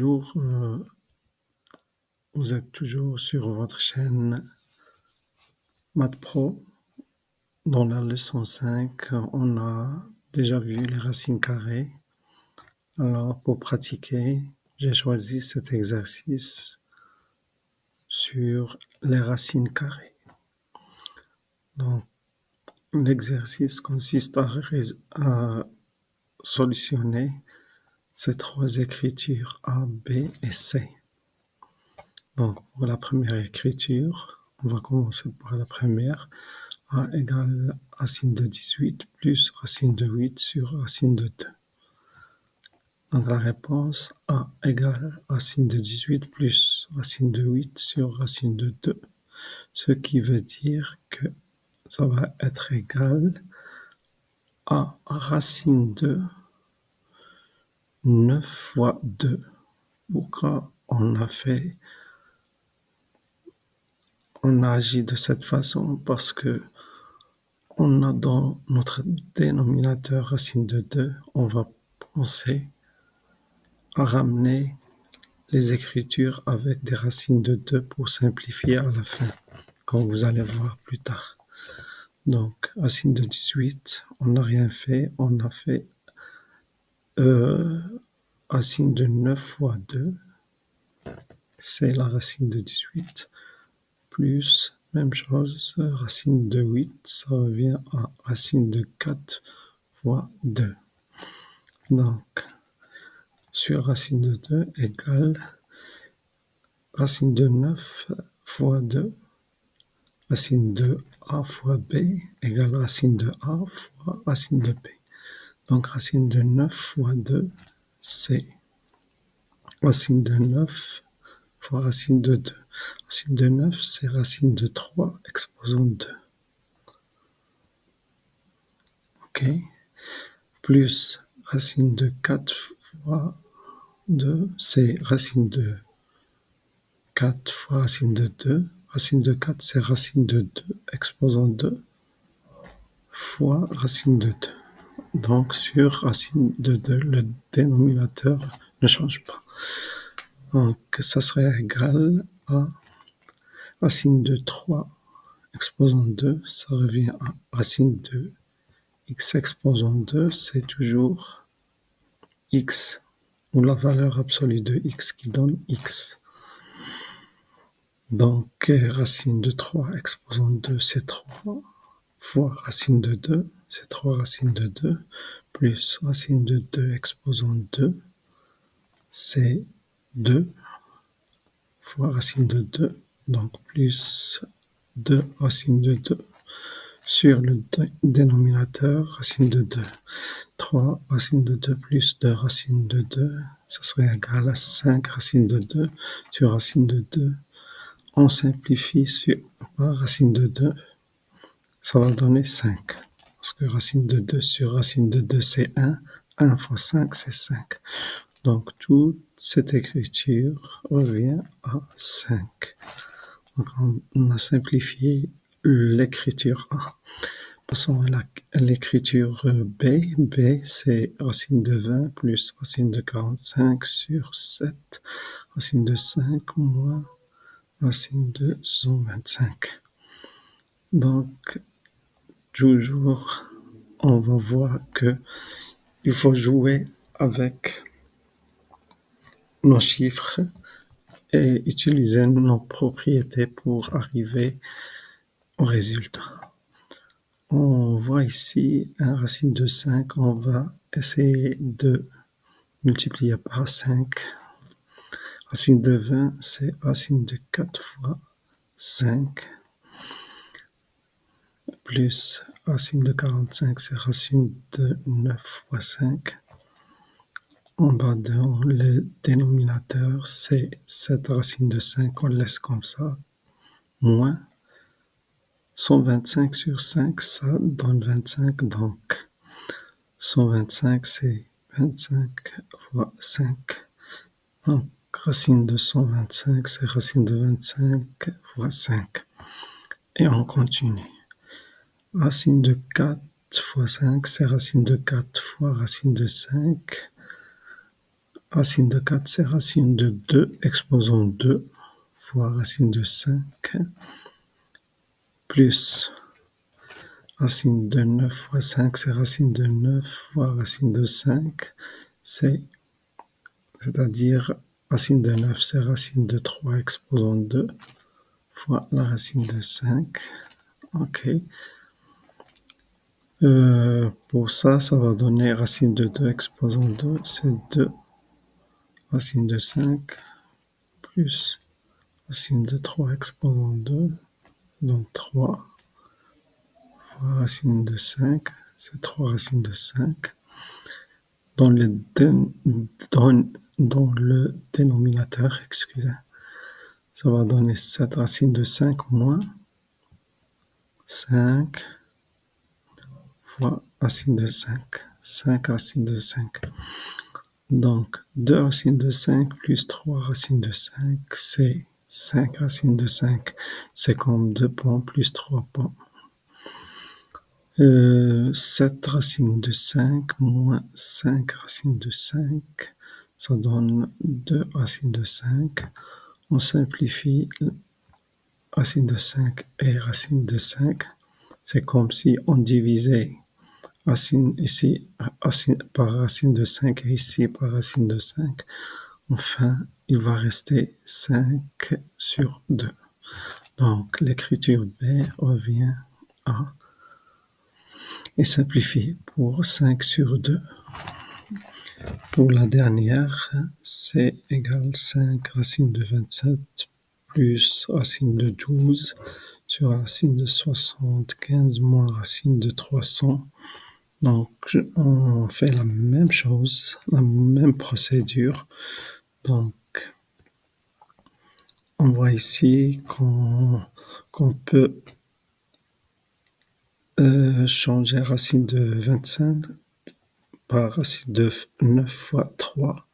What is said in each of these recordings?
Bonjour, vous êtes toujours sur votre chaîne Math Pro. Dans la leçon 5, on a déjà vu les racines carrées. Alors, pour pratiquer, j'ai choisi cet exercice sur les racines carrées. Donc, l'exercice consiste à solutionner ces trois écritures A, B et C. Donc, pour la première écriture, on va commencer par la première. A égale racine de 18 plus racine de 8 sur racine de 2. Donc, la réponse A égale racine de 18 plus racine de 8 sur racine de 2. Ce qui veut dire que ça va être égal à racine de 9 fois 2. Pourquoi on a agi de cette façon? Parce que on a dans notre dénominateur racine de 2, on va penser à ramener les écritures avec des racines de 2 pour simplifier à la fin, comme vous allez voir plus tard. Donc, racine de 18, on n'a rien fait, on a fait racine de 9 fois 2, c'est la racine de 18, plus, même chose, racine de 8, ça revient à racine de 4 fois 2. Donc, sur racine de 2 égale racine de 9 fois 2, racine de A fois B égale racine de A fois racine de B. Donc, racine de 9 fois 2, c'est racine de 9 fois racine de 2. Racine de 9, c'est racine de 3 exposant 2. OK? Plus racine de 4 fois 2, c'est racine de 4 fois racine de 2. Racine de 4, c'est racine de 2 exposant 2 fois racine de 2. Donc, sur racine de 2, le dénominateur ne change pas. Donc, ça serait égal à racine de 3 exposant 2, ça revient à racine de x exposant 2, c'est toujours x, ou la valeur absolue de x qui donne x. Donc, racine de 3 exposant 2, c'est 3 fois racine de 2, c'est 3 racines de 2, plus racine de 2 exposant 2, c'est 2 fois racine de 2, donc plus 2 racine de 2 sur le dénominateur racine de 2. 3 racine de 2 plus 2 racine de 2, ça serait égal à 5 racine de 2 sur racine de 2. On simplifie par racine de 2, ça va donner 5. Parce que racine de 2 sur racine de 2, c'est 1. 1 fois 5, c'est 5. Donc, toute cette écriture revient à 5. Donc, on a simplifié l'écriture A. Passons à l'écriture B. B, c'est racine de 20 plus racine de 45 sur 7. Racine de 5 moins racine de 125. Donc, toujours, on va voir que il faut jouer avec nos chiffres et utiliser nos propriétés pour arriver au résultat. On voit ici un racine de 5, on va essayer de multiplier par 5. Racine de 20, c'est racine de 4 fois 5, plus racine de 45, c'est racine de 9 fois 5. En bas dans le dénominateur, c'est cette racine de 5, on laisse comme ça, moins 125 sur 5, ça donne 25, donc 125, c'est 25 fois 5. Donc, racine de 125, c'est racine de 25 fois 5. Et on continue. Racine de 4 fois 5, c'est racine de 4 fois racine de 5. Racine de 4, c'est racine de 2, exposant 2 fois racine de 5, plus racine de 9 fois 5, c'est racine de 9 fois racine de 5, c'est-à-dire racine de 9, c'est racine de 3 exposant 2 fois la racine de 5. OK. Pour ça, ça va donner racine de 2 exposant 2, c'est 2 racine de 5 plus racine de 3 exposant 2, donc 3 fois racine de 5, c'est 3 racines de 5. Dans le, dans le dénominateur, excusez, ça va donner 7 racines de 5 moins 5 fois racine de 5. 5 racines de 5. Donc, 2 racines de 5 plus 3 racines de 5, c'est 5 racines de 5. C'est comme 2 pommes plus 3 pommes. 7 racines de 5 moins 5 racines de 5, ça donne 2 racines de 5. On simplifie racine de 5 et racine de 5. C'est comme si on divisait racine ici par racine de 5 et ici par racine de 5. Enfin, il va rester 5 sur 2. Donc, l'écriture B revient à et simplifie pour 5 sur 2. Pour la dernière, c'est égal 5 racine de 27 plus racine de 12 sur racine de 75 moins racine de 300. Donc, on fait la même chose, la même procédure. Donc, on voit ici qu'on peut changer racine de 25 par racine de 9 fois 3.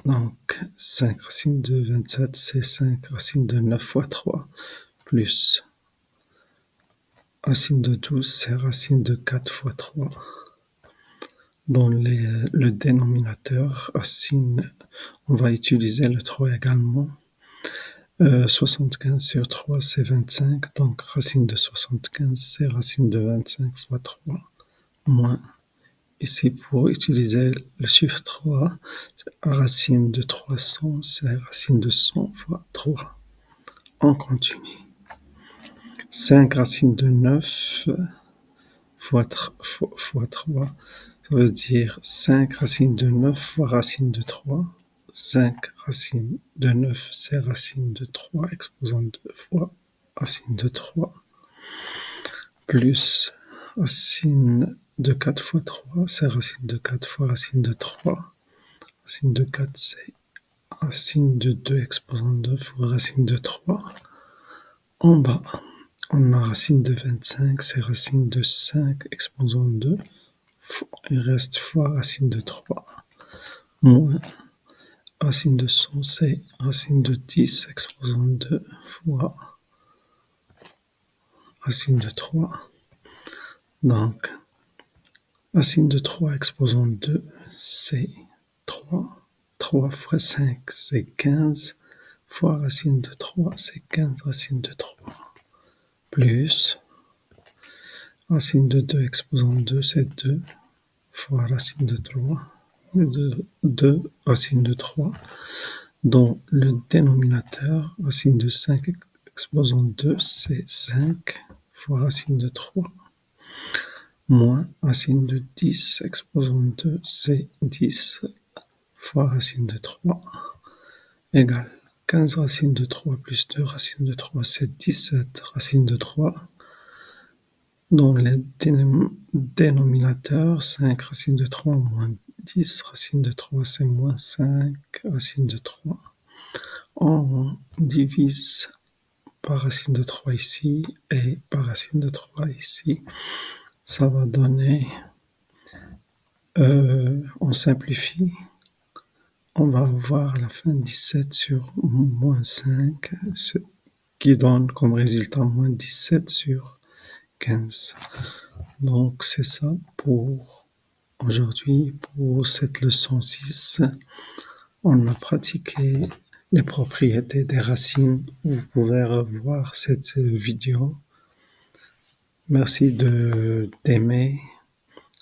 Donc, 5 racines de 27, c'est 5 racines de 9 fois 3, plus racine de 12, c'est racine de 4 fois 3. Dans le dénominateur, racine, on va utiliser le 3 également. 75 sur 3, c'est 25. Donc, racine de 75, c'est racine de 25 fois 3, moins. Ici, pour utiliser le chiffre 3, racine de 300, c'est racine de 100 fois 3. On continue. 5 racines de 9 fois 3, ça veut dire 5 racines de 9 fois racine de 3. 5 racines de 9, c'est racine de 3 exposant 2 fois racine de 3, plus racine de 4 fois 3, c'est racine de 4 fois racine de 3. Racine de 4, c'est racine de 2 exposant 2 fois racine de 3. En bas, on a racine de 25, c'est racine de 5 exposant 2. Il reste fois racine de 3. Moins racine de 100, c'est racine de 10 exposant 2 fois racine de 3. Donc, racine de 3 exposant 2, c'est 3. 3 fois 5, c'est 15. Fois racine de 3, c'est 15 racine de 3. Plus racine de 2 exposant 2, c'est 2. Fois racine de 3. 2 racine de 3. Dans le dénominateur, racine de 5 exposant 2, c'est 5 fois racine de 3. Moins racine de 10 exposant 2, c'est 10 fois racine de 3, égale 15 racine de 3 plus 2 racine de 3, c'est 17 racine de 3. Dans le dénominateur, 5 racine de 3 moins 10 racine de 3, c'est moins 5 racine de 3. On divise par racine de 3 ici et par racine de 3 ici. Ça va donner, on simplifie, on va avoir à la fin 17 sur moins 5, ce qui donne comme résultat moins 17 sur 15. Donc c'est ça pour Aujourd'hui, pour cette leçon 6, on a pratiqué les propriétés des racines. Vous pouvez revoir cette vidéo. Merci d'aimer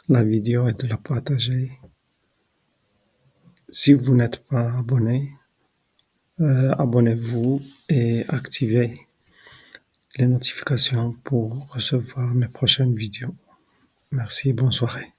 la vidéo et de la partager. Si vous n'êtes pas abonné, abonnez-vous et activez les notifications pour recevoir mes prochaines vidéos. Merci, bonne soirée.